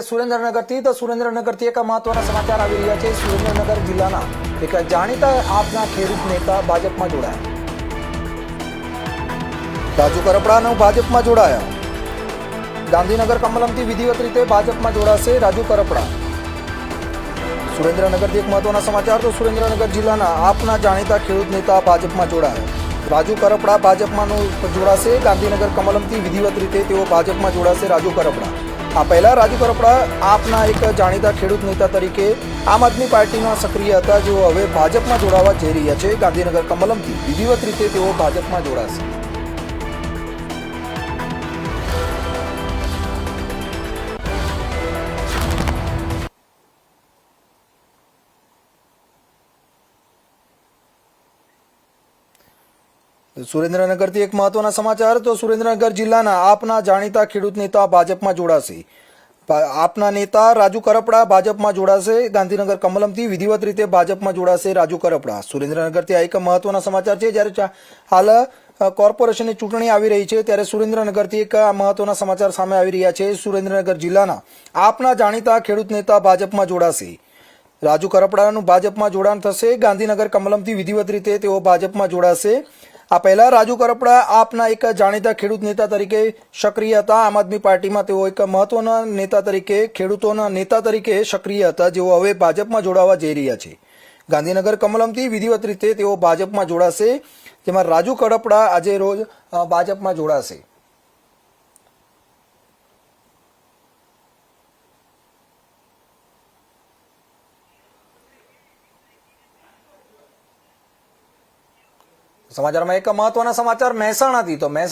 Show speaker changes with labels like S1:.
S1: સુરેન્દ્રનગરથી તો સુરેન્દ્રનગરથી એક મહત્વના સમાચાર આવી રહ્યા છે। સુરેન્દ્રનગર જિલ્લાના એક જાણીતા આપના ખેડૂત નેતા ભાજપમાં જોડાયા। રાજુ કરપડાનો ભાજપમાં જોડાયા। ગાંધીનગર કમલમથી વિધિવત રીતે ભાજપમાં જોડાશે રાજુ કરપડા। સુરેન્દ્રનગરથી એક મહત્વના સમાચાર તો સુરેન્દ્રનગર જિલ્લાના આપના જાણીતા ખેડૂત નેતા ભાજપમાં જોડાયા। રાજુ કરપડા ભાજપમાં જોડાશે। ગાંધીનગર કમલમથી વિધિવત રીતે તેઓ ભાજપમાં જોડાશે રાજુ કરપડા। આ પહેલા રાજુ કરપડા આપના એક જાણીતા ખેડૂત નેતા તરીકે આમ આદમી પાર્ટીમાં સક્રિય હતા, જેઓ હવે ભાજપમાં જોડાવા જઈ રહ્યા છે। ગાંધીનગર કમલમથી વિધિવત રીતે તેઓ ભાજપમાં જોડાશે। સુરેન્દ્રનગરથી એક મહત્વના સમાચાર તો સુરેન્દ્રનગર જિલ્લાના આપના જાણીતા ખેડૂત નેતા ભાજપમાં જોડાશે। આપના નેતા રાજુ કરપડા ભાજપમાં જોડાશે। ગાંધીનગર કમલમથી વિધિવત રીતે ભાજપમાં જોડાશે રાજુ કરપડા। સુરેન્દ્રનગરથી આ એક મહત્વના સમાચાર છે। જ્યારે હાલ કોર્પોરેશનની ચૂંટણી આવી રહી છે, ત્યારે સુરેન્દ્રનગરથી એક મહત્વના સમાચાર સામે આવી રહ્યા છે। સુરેન્દ્રનગર જિલ્લાના આપના જાણીતા ખેડૂત નેતા ભાજપમાં જોડાશે। રાજુ કરપડાનું ભાજપમાં જોડાણ થશે। ગાંધીનગર કમલમથી વિધિવત રીતે તેઓ ભાજપમાં જોડાશે। આ પહેલા રાજુ કરપડા આપના એક જાણીતા ખેડૂત નેતા તરીકે સક્રિય હતા। આમ આદમી પાર્ટીમાં તેઓ એક મહત્વના નેતા તરીકે ખેડૂતોના નેતા તરીકે સક્રિય હતા, જેઓ હવે ભાજપમાં જોડાવા જઈ રહ્યા છે। ગાંધીનગર કમલમથી વિધિવત રીતે તેઓ ભાજપમાં જોડાશે, જેમાં રાજુ કરપડા આજે રોજ ભાજપમાં જોડાશે। સમાચારમાં એક મહત્વના સમાચાર મહેસાણાથી તો મહેસાણા